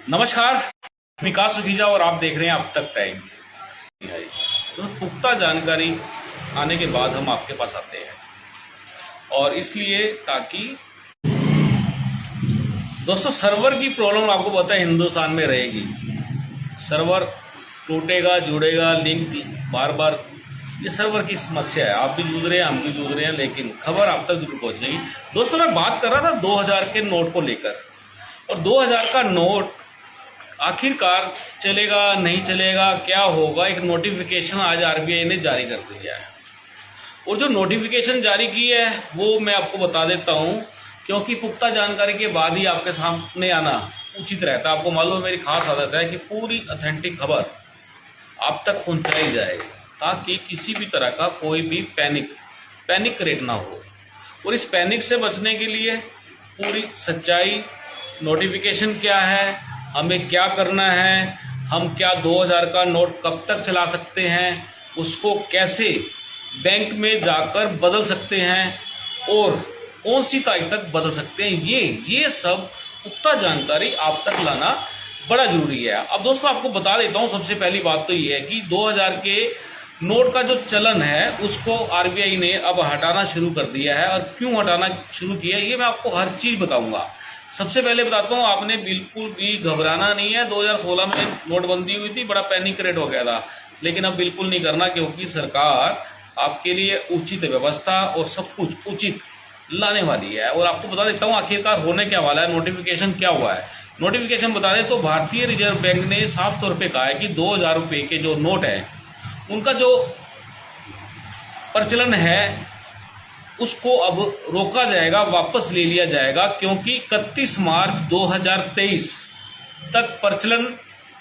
नमस्कार, विकास सुखीजा और आप देख रहे हैं अब तक टाइम। तो पुख्ता जानकारी आने के बाद हम आपके पास आते हैं, और इसलिए ताकि दोस्तों सर्वर की प्रॉब्लम आपको पता है हिंदुस्तान में रहेगी। सर्वर टूटेगा, जुड़ेगा, लिंक बार बार, ये सर्वर की समस्या है। आप भी जूझ रहे हैं, हम भी जूझ रहे हैं, लेकिन खबर आप तक जरूर पहुंचेगी। दोस्तों मैं बात कर रहा था 2000 के नोट को लेकर, और 2000 का नोट आखिरकार चलेगा नहीं चलेगा, क्या होगा, एक नोटिफिकेशन आज आरबीआई ने जारी कर दिया है। और जो नोटिफिकेशन जारी की है वो मैं आपको बता देता हूं, क्योंकि पुख्ता जानकारी के बाद ही आपके सामने आना उचित रहता है। आपको मालूम है मेरी खास आदत है कि पूरी ऑथेंटिक खबर आप तक पहुंचाई जाए, ताकि किसी भी तरह का कोई भी पैनिक क्रिएट ना हो। और इस पैनिक से बचने के लिए पूरी सच्चाई, नोटिफिकेशन क्या है, हमें क्या करना है, हम क्या 2000 का नोट कब तक चला सकते हैं, उसको कैसे बैंक में जाकर बदल सकते हैं और कौन सी तारीख तक बदल सकते हैं, ये सब पुख्ता जानकारी आप तक लाना बड़ा जरूरी है। अब दोस्तों आपको बता देता हूं, सबसे पहली बात तो ये है कि 2000 के नोट का जो चलन है उसको आरबीआई ने अब हटाना शुरू कर दिया है। और क्यों हटाना शुरू किया ये मैं आपको हर चीज बताऊंगा। सबसे पहले बताता हूँ, आपने बिल्कुल भी घबराना नहीं है। 2016 में नोटबंदी हुई थी, बड़ा पैनिक क्रिएट हो गया था, लेकिन अब बिल्कुल नहीं करना, क्योंकि सरकार आपके लिए उचित व्यवस्था और सब कुछ उचित लाने वाली है। और आपको बता देता हूँ आखिरकार होने क्या वाला है, नोटिफिकेशन क्या हुआ है। नोटिफिकेशन बता दें तो भारतीय रिजर्व बैंक ने साफ तौर पर कहा है कि 2000 रुपये के जो नोट है उनका जो प्रचलन है उसको अब रोका जाएगा, वापस ले लिया जाएगा, क्योंकि 31 मार्च 2023 तक प्रचलन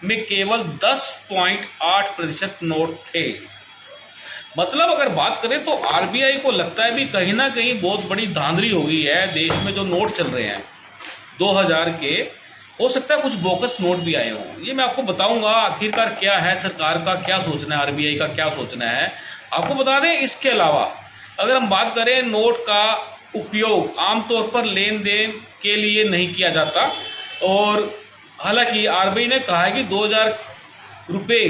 में केवल 10.8% नोट थे। मतलब अगर बात करें तो आरबीआई को लगता है भी कहीं ना कहीं बहुत बड़ी धांधली हो गई है। देश में जो नोट चल रहे हैं 2000 के, हो सकता है कुछ बोगस नोट भी आए हों। ये मैं आपको बताऊंगा आखिरकार क्या है, सरकार का क्या सोचना है, आरबीआई का क्या सोचना है, आपको बता दें। इसके अलावा अगर हम बात करें, नोट का उपयोग आमतौर पर लेन देन के लिए नहीं किया जाता, और हालांकि आरबीआई ने कहा है कि 2000 रुपये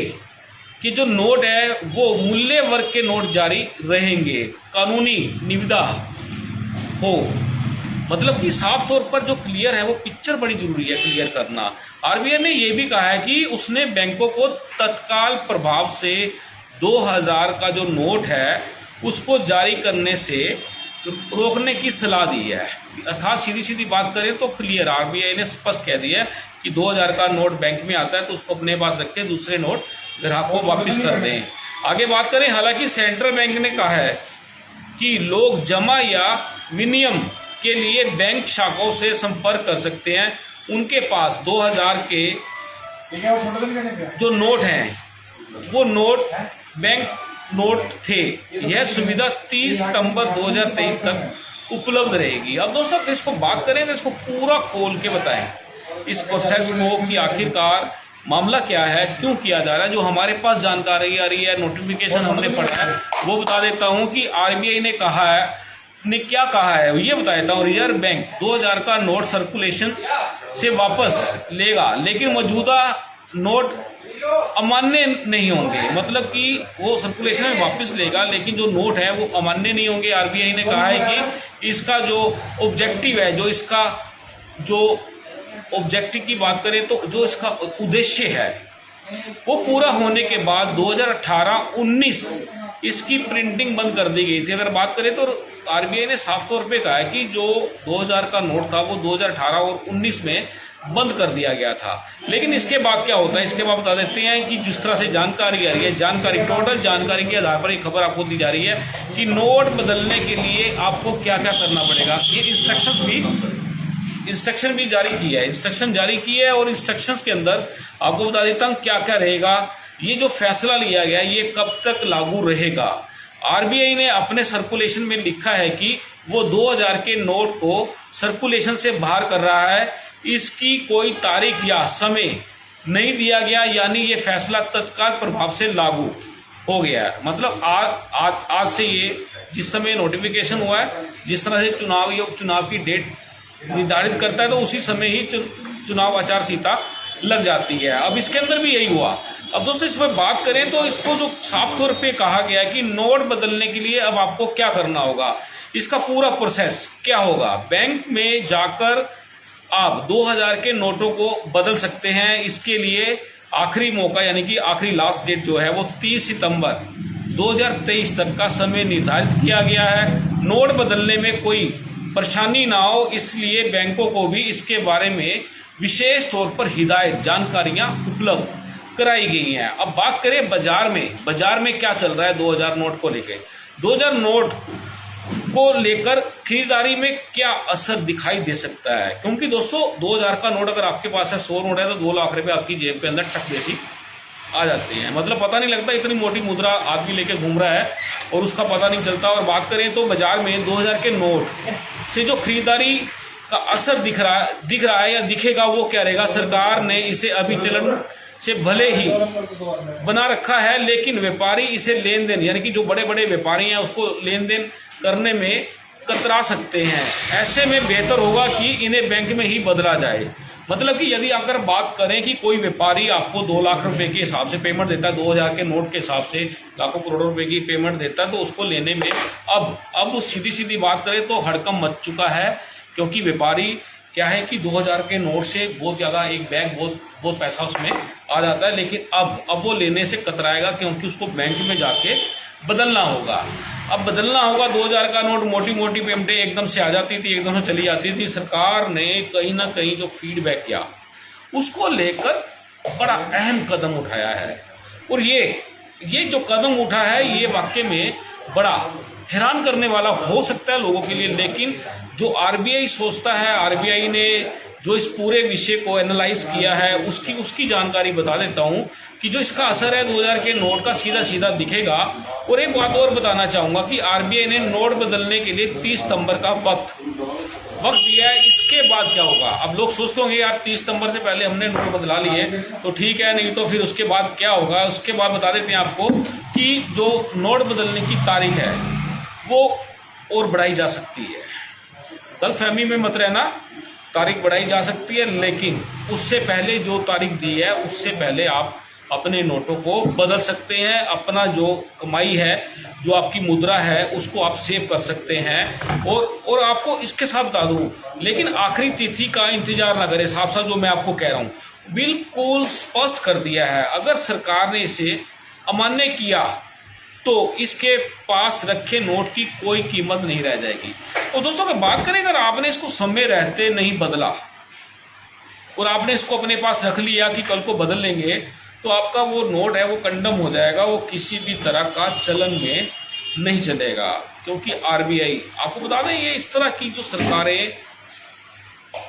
के जो नोट है वो मूल्य वर्ग के नोट जारी रहेंगे, कानूनी निविदा हो। मतलब कि साफ तौर पर जो क्लियर है वो पिक्चर बड़ी जरूरी है क्लियर करना। आरबीआई ने यह भी कहा है कि उसने बैंकों को तत्काल प्रभाव से 2000 का जो नोट है उसको जारी करने से रोकने की सलाह दी है। अर्थात सीधी सीधी बात करें तो क्लियर आरबीआई ने स्पष्ट कह दिया है कि 2000 का नोट बैंक में आता है तो उसको अपने पास रख के दूसरे नोट ग्राहक को वापस कर दें। आगे बात करें, हालांकि सेंट्रल बैंक ने कहा है कि लोग जमा या विनिमय के लिए बैंक शाखाओं से संपर्क कर सकते हैं। उनके पास 2000 के जो नोट हैं वो नोट बैंक नोट थे। यह सुविधा 30 सितंबर 2023 तक उपलब्ध रहेगी। अब दोस्तों इसको बात करें तो इसको पूरा खोल के बताएं इस प्रोसेस को कि आखिरकार मामला क्या है, क्यों किया जा रहा है। जो हमारे पास जानकारी आ रही है, नोटिफिकेशन हमने पढ़ा है, वो बता देता हूं कि आरबीआई ने कहा है, ने क्या कहा है ये बता देता हूं। रिजर्व बैंक 2000 का नोट सर्कुलेशन से वापस लेगा, लेकिन मौजूदा नोट अमान्य नहीं होंगे। मतलब कि वो सर्कुलेशन में वापस लेगा, लेकिन जो नोट है वो अमान्य नहीं होंगे। आरबीआई ने कहा है कि इसका जो ऑब्जेक्टिव है, जो ऑब्जेक्टिव की बात करें तो जो इसका उद्देश्य है वो पूरा होने के बाद 2018-19 इसकी प्रिंटिंग बंद कर दी गई थी। अगर बात करें तो आरबीआई ने साफ तौर पे कहा है कि जो 2000 का नोट था वो 2018 और 19 में बंद कर दिया गया था। लेकिन इसके बाद क्या होता है, इसके बाद बता देते हैं कि जिस तरह से जानकारी आ रही है, टोटल जानकारी के आधार पर एक खबर आपको दी जा रही है कि नोट बदलने के लिए आपको क्या क्या करना पड़ेगा। ये इंस्ट्रक्शन भी जारी की है, इंस्ट्रक्शन जारी की है, और इंस्ट्रक्शंस के अंदर आपको बता देता हूं क्या क्या रहेगा। ये जो फैसला लिया गया ये कब तक लागू रहेगा। आरबीआई ने अपने सर्कुलेशन में लिखा है कि वो 2000 के नोट को सर्कुलेशन से बाहर कर रहा है। इसकी कोई तारीख या समय नहीं दिया गया, यानी ये फैसला तत्काल प्रभाव से लागू हो गया है। मतलब आज से ये जिस समय नोटिफिकेशन हुआ है, जिस तरह से चुनाव आयोग चुनाव की डेट निर्धारित करता है तो उसी समय ही चुनाव आचार संहिता लग जाती है। अब इसके अंदर भी यही हुआ। अब दोस्तों इसमें बात करें तो इसको जो साफ तौर पे कहा गया कि नोट बदलने के लिए अब आपको क्या करना होगा, इसका पूरा प्रोसेस क्या होगा। बैंक में जाकर आप 2000 के नोटों को बदल सकते हैं। इसके लिए आखिरी मौका यानी कि आखिरी लास्ट डेट जो है वो 30 सितंबर 2023 तक का समय निर्धारित किया गया है। नोट बदलने में कोई परेशानी ना हो इसलिए बैंकों को भी इसके बारे में विशेष तौर पर हिदायत जानकारियां उपलब्ध कराई गई हैं। अब बात करें बाजार में क्या चल रहा है 2000 नोट को लेकर। 2000 नोट को लेकर खरीदारी में क्या असर दिखाई दे सकता है, क्योंकि दोस्तों 2000 का नोट अगर आपके पास है, 100 नोट है तो 2 लाख रुपए आपकी जेब के अंदर टक जैसी आ जाती है। मतलब पता नहीं लगता, इतनी मोटी मुद्रा आदमी लेके घूम रहा है और उसका पता नहीं चलता। और बात करें तो बाजार में 2000 के नोट से जो खरीदारी का असर दिख रहा है या दिखेगा वो क्या रहेगा। सरकार ने इसे अभी चलन से भले ही बना रखा है, लेकिन व्यापारी इसे लेन देन यानी कि जो बड़े बड़े व्यापारी हैं उसको लेन देन करने में कतरा सकते हैं। ऐसे में बेहतर होगा कि इन्हें बैंक में ही बदला जाए। मतलब कि यदि अगर बात करें कि कोई व्यापारी आपको 2 लाख रुपए के हिसाब से पेमेंट देता है, 2000 के नोट के हिसाब से लाखों करोड़ों रुपए की पेमेंट देता है, तो उसको लेने में अब सीधी बात करें तो हड़कंप मच चुका है। क्योंकि व्यापारी क्या है कि 2000 के नोट से बहुत ज्यादा एक बैग बहुत पैसा उसमें आ जाता है, लेकिन अब वो लेने से कतराएगा क्योंकि उसको बैंक में जाके बदलना होगा। अब बदलना होगा, 2000 का नोट मोटी पेमेंटें एकदम से आ जाती थी, एकदम से चली जाती थी। सरकार ने कहीं ना कहीं जो फीडबैक किया उसको लेकर बड़ा अहम कदम उठाया है। और ये जो कदम उठा है ये वाकई में बड़ा हैरान करने वाला हो सकता है लोगों के लिए। लेकिन जो आरबीआई सोचता है, आरबीआई ने जो इस पूरे विषय को एनालाइज किया है उसकी जानकारी बता देता हूं कि जो इसका असर है 2000 के नोट का सीधा दिखेगा। और एक बात और बताना चाहूंगा कि आरबीआई ने नोट बदलने के लिए 30 सितंबर का वक्त दिया है। इसके बाद क्या होगा। अब लोग सोचते होंगे यार 30 सितंबर से पहले हमने नोट बदला लिए तो ठीक है, नहीं तो फिर उसके बाद क्या होगा। उसके बाद बता देते हैं आपको कि जो नोट बदलने की तारीख है वो और बढ़ाई जा सकती है। गलतफहमी में मत रहना, तारीख बढ़ाई जा सकती है, लेकिन उससे पहले जो तारीख दी है उससे पहले आप अपने नोटों को बदल सकते हैं। अपना जो कमाई है, जो आपकी मुद्रा है, उसको आप सेव कर सकते हैं। और आपको इसके साथ बता दूं, लेकिन आखिरी तिथि का इंतजार ना करें। साफ साफ जो मैं आपको कह रहा हूं बिल्कुल स्पष्ट कर दिया है। अगर सरकार ने इसे अमान्य किया तो इसके पास रखे नोट की कोई कीमत नहीं रह जाएगी। तो दोस्तों अगर बात करें, अगर आपने इसको समय रहते नहीं बदला और आपने इसको अपने पास रख लिया कि कल को बदल लेंगे, तो आपका वो नोट है वो कंडम हो जाएगा, वो किसी भी तरह का चलन में नहीं चलेगा। क्योंकि आरबीआई आपको बता दें, ये इस तरह की जो सरकारें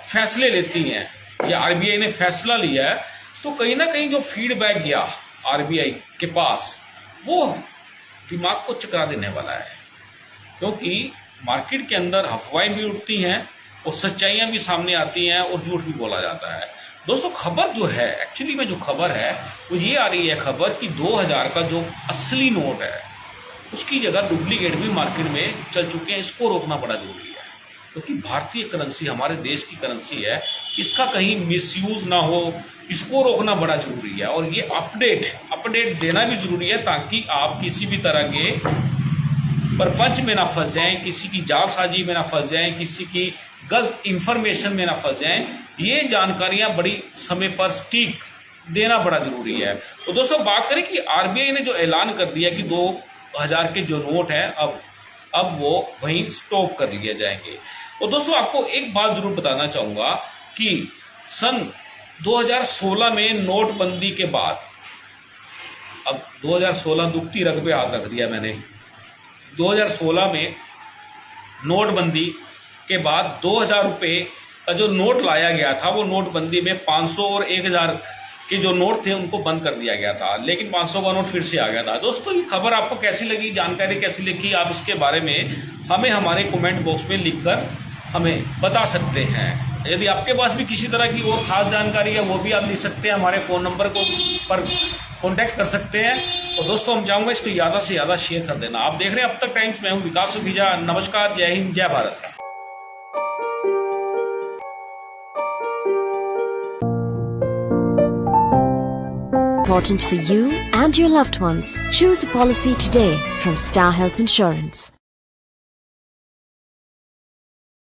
फैसले लेती हैं या आरबीआई ने फैसला लिया है, तो कहीं ना कहीं जो फीडबैक गया आरबीआई के पास वो दिमाग को चकरा देने वाला है। क्योंकि मार्केट के अंदर अफवाहें भी उठती हैं और सच्चाइयां भी सामने आती हैं और झूठ भी बोला जाता है। दोस्तों खबर जो है, एक्चुअली में जो खबर है वो ये आ रही है खबर कि 2000 का जो असली नोट है उसकी जगह डुप्लीकेट भी मार्केट में चल चुके हैं। इसको रोकना बड़ा जरूरी है, क्योंकि भारतीय करेंसी हमारे देश की करेंसी है, इसका कहीं मिसयूज ना हो, इसको रोकना बड़ा जरूरी है। और ये अपडेट देना भी जरूरी है, ताकि आप किसी भी तरह के परपंच में ना फंस जाएं, किसी की जालसाजी में ना फंस जाएं, किसी की गलत इंफॉर्मेशन में ना फंस जाएं। ये जानकारियां बड़ी समय पर सटीक देना बड़ा जरूरी है। तो दोस्तों बात करें कि आरबीआई ने जो ऐलान कर दिया कि 2000 के जो नोट है अब वो वहीं स्टॉप कर लिए जाएंगे। और दोस्तों आपको एक बात जरूर बताना चाहूंगा कि सन 2016 में नोटबंदी के बाद, अब 2016 दुखती रग पे हाथ रख दिया मैंने, 2016 में नोटबंदी के बाद 2000 रुपये का जो नोट लाया गया था वो नोटबंदी में 500 और 1000 के जो नोट थे उनको बंद कर दिया गया था, लेकिन 500 का नोट फिर से आ गया था। दोस्तों ये खबर आपको कैसी लगी, जानकारी कैसी लगी, आप इसके बारे में हमें हमारे कमेंट बॉक्स में लिखकर हमें बता सकते हैं। यदि आपके पास भी किसी तरह की और खास जानकारी है वो भी आप लिख सकते हैं, हमारे फ़ोन नंबर पर कांटेक्ट कर सकते हैं। तो दोस्तों हम चाहूँगा इसको ज़्यादा से ज़्यादा शेयर कर देना। आप देख रहे हैं अब तक टाइम्स, मैं हूँ विकास सुखीजा। नमस्कार, जय हिंद, जय Bharat. important for you and your loved ones. Choose a policy today from Star Health Insurance.